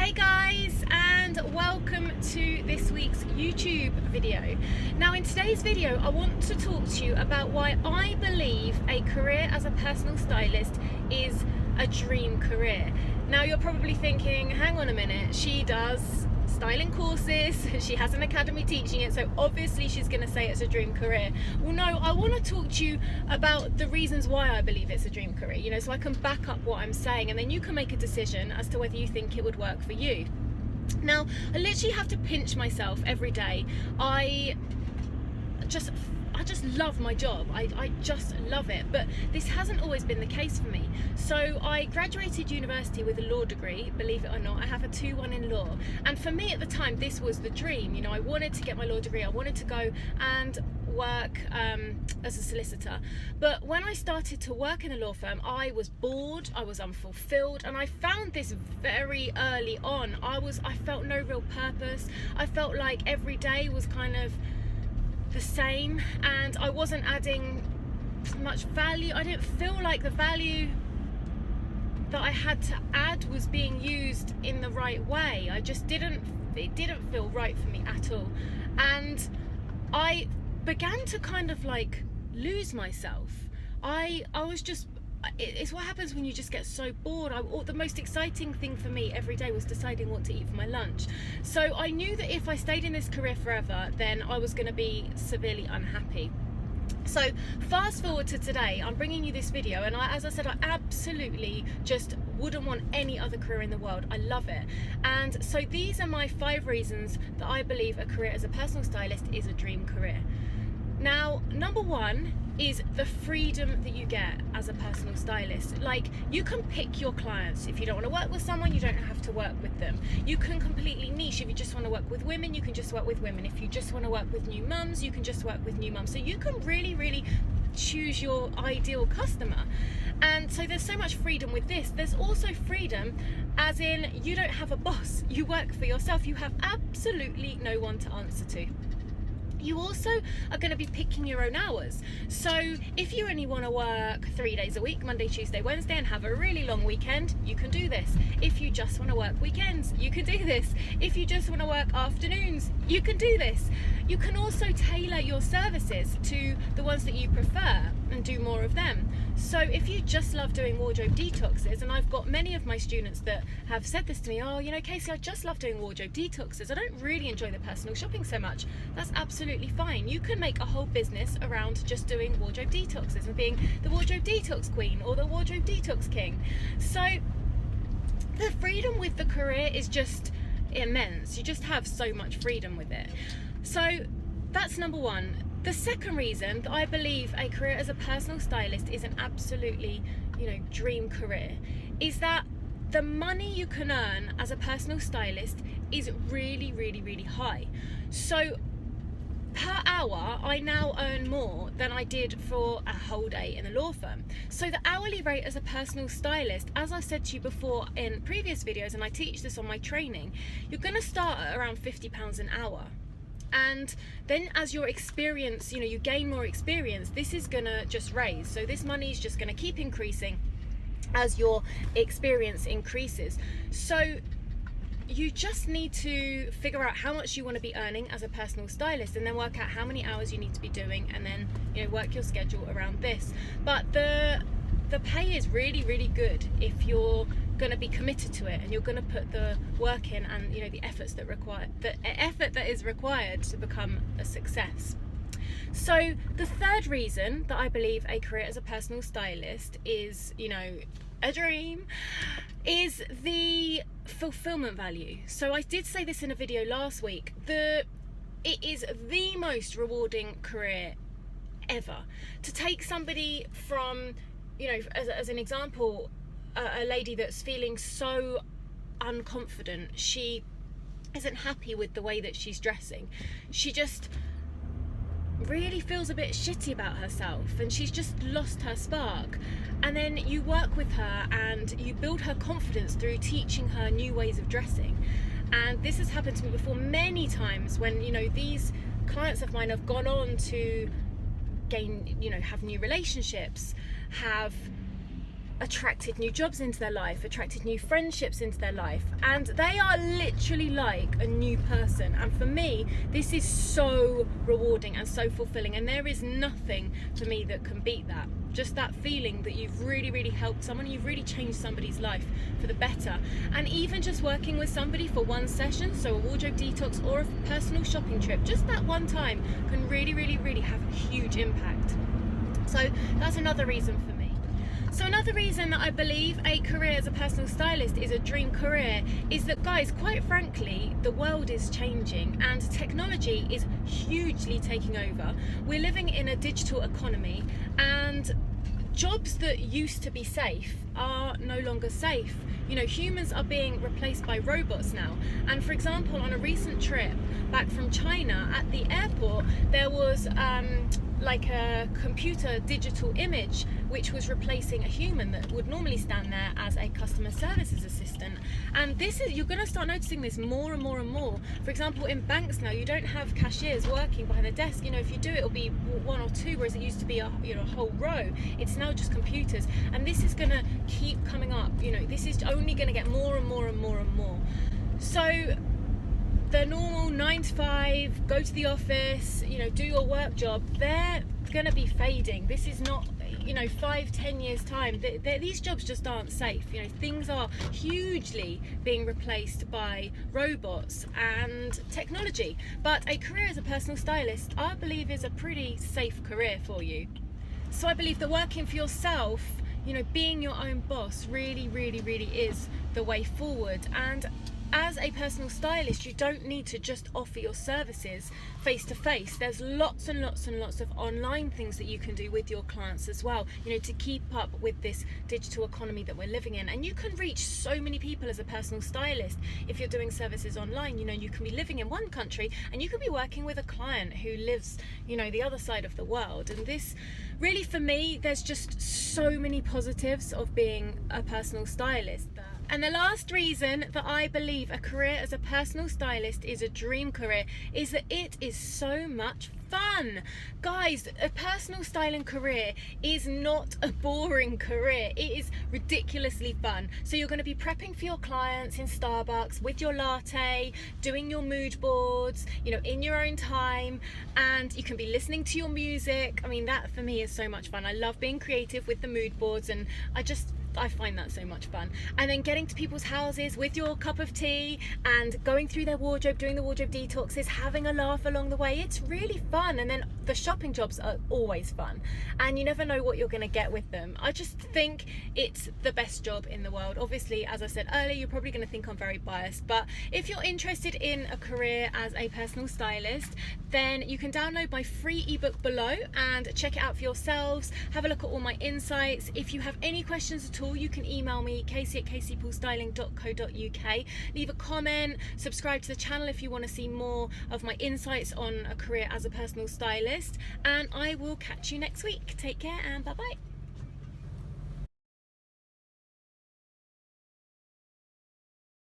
Hey guys, and welcome to this week's YouTube video. Now in today's video I want to talk to you about why I believe a career as a personal stylist is a dream career. Now you're probably thinking, hang on a minute, she does styling courses, she has an academy teaching it, so obviously she's going to say it's a dream career. Well no, I want to talk to you about the reasons why I believe it's a dream career, so I can back up what I'm saying, and then you can make a decision as to whether you think it would work for you. Now I literally have to pinch myself every day. I just love my job. I just love it, but this hasn't always been the case for me. So I graduated university with a law degree, believe it or not. I have a 2-1 in law, and for me at the time this was the dream. I wanted to get my law degree, I wanted to go and work as a solicitor. But when I started to work in a law firm, I was bored, I was unfulfilled, and I found this very early on. I felt no real purpose. I felt like every day was kind of the same, and I wasn't adding much value. I didn't feel like the value that I had to add was being used in the right way. It didn't feel right for me at all, and I began to kind of like lose myself. I was just, it's what happens when you just get so bored. The most exciting thing for me every day was deciding what to eat for my lunch. So I knew that if I stayed in this career forever, then I was going to be severely unhappy. So fast forward to today, I'm bringing you this video, and as I said, I absolutely just wouldn't want any other career in the world. I love it. And so these are my 5 reasons that I believe a career as a personal stylist is a dream career. Now, number 1 is the freedom that you get as a personal stylist. Like, you can pick your clients. If you don't want to work with someone, you don't have to work with them. You can completely niche. If you just want to work with women, you can just work with women. If you just want to work with new mums, you can just work with new mums. So you can really choose your ideal customer. And so there's so much freedom with this. There's also freedom as in you don't have a boss. You work for yourself. You have absolutely no one to answer to. You also are going to be picking your own hours. So if you only want to work 3 days a week, Monday, Tuesday, Wednesday, and have a really long weekend, you can do this. If you just want to work weekends, you can do this. If you just want to work afternoons, you can do this. You can also tailor your services to the ones that you prefer and do more of them. So if you just love doing wardrobe detoxes, and I've got many of my students that have said this to me, oh, Casey, I just love doing wardrobe detoxes. I don't really enjoy the personal shopping so much. That's absolutely fine. You can make a whole business around just doing wardrobe detoxes and being the wardrobe detox queen or the wardrobe detox king. So the freedom with the career is just immense. You just have so much freedom with it. So that's number 1. The second reason that I believe a career as a personal stylist is an absolutely, dream career is that the money you can earn as a personal stylist is really high. So per hour, I now earn more than I did for a whole day in a law firm. So the hourly rate as a personal stylist, as I said to you before in previous videos, and I teach this on my training, you're going to start at around £50 an hour. And then as your experience, you gain more experience, this is going to just raise. So this money is just going to keep increasing as your experience increases. So you just need to figure out how much you want to be earning as a personal stylist, and then work out how many hours you need to be doing, and then work your schedule around this. But the pay is really good if you're going to be committed to it, and you're going to put the work in, and the effort that is required to become a success. So the third reason that I believe a career as a personal stylist is a dream is the fulfillment value. So I did say this in a video last week. It is the most rewarding career ever. To take somebody from, as an example, a lady that's feeling so unconfident, she isn't happy with the way that she's dressing, she just really feels a bit shitty about herself, and she's just lost her spark. And then you work with her and you build her confidence through teaching her new ways of dressing. And this has happened to me before many times when these clients of mine have gone on to gain, have new relationships, have attracted new jobs into their life, attracted new friendships into their life, and they are literally like a new person. And for me, this is so rewarding and so fulfilling, and there is nothing for me that can beat that. Just that feeling that you've really helped someone, you've really changed somebody's life for the better. And even just working with somebody for one session, so a wardrobe detox or a personal shopping trip, just that one time can really have a huge impact. So that's another reason for me. So another reason that I believe a career as a personal stylist is a dream career is that, guys, quite frankly, the world is changing and technology is hugely taking over. We're living in a digital economy, and jobs that used to be safe are no longer safe. You know, humans are being replaced by robots now. And for example, on a recent trip back from China, at the airport, there was like a computer digital image which was replacing a human that would normally stand there as a customer services assistant. And this is, you're going to start noticing this more and more. For example, in banks now, you don't have cashiers working behind the desk. You know, if you do, it'll be one or two, whereas it used to be a whole row. It's now just computers, and this is going to keep coming up. You know, this is only going to get more and more. So the normal 9 to 5, go to the office, you know, do your work job, they're going to be fading. This is not, you know, 5-10 years time. These jobs just aren't safe. You know, things are hugely being replaced by robots and technology. But a career as a personal stylist, I believe, is a pretty safe career for you. So I believe that working for yourself, you know, being your own boss really is the way forward. And as a personal stylist, you don't need to just offer your services face to face. There's lots and lots of online things that you can do with your clients as well, you know, to keep up with this digital economy that we're living in. And you can reach so many people as a personal stylist if you're doing services online. You know, you can be living in one country and you can be working with a client who lives, you know, the other side of the world. And this really, for me, there's just so many positives of being a personal stylist. And the last reason that I believe a career as a personal stylist is a dream career is that it is so much fun. Guys, a personal styling career is not a boring career. It is ridiculously fun. So you're going to be prepping for your clients in Starbucks with your latte, doing your mood boards, you know, in your own time, and you can be listening to your music. I mean, that for me is so much fun. I love being creative with the mood boards, and I find that so much fun. And then getting to people's houses with your cup of tea and going through their wardrobe, doing the wardrobe detoxes, having a laugh along the way. It's really fun. And then the shopping jobs are always fun, and you never know what you're going to get with them. I just think it's the best job in the world. Obviously, as I said earlier, you're probably going to think I'm very biased, but if you're interested in a career as a personal stylist, then you can download my free ebook below and check it out for yourselves. Have a look at all my insights. If you have any questions at all, you can email me, casey@caseypoolstyling.co.uk. Leave a comment, subscribe to the channel if you want to see more of my insights on a career as a personal stylist, and I will catch you next week. Take care and bye bye.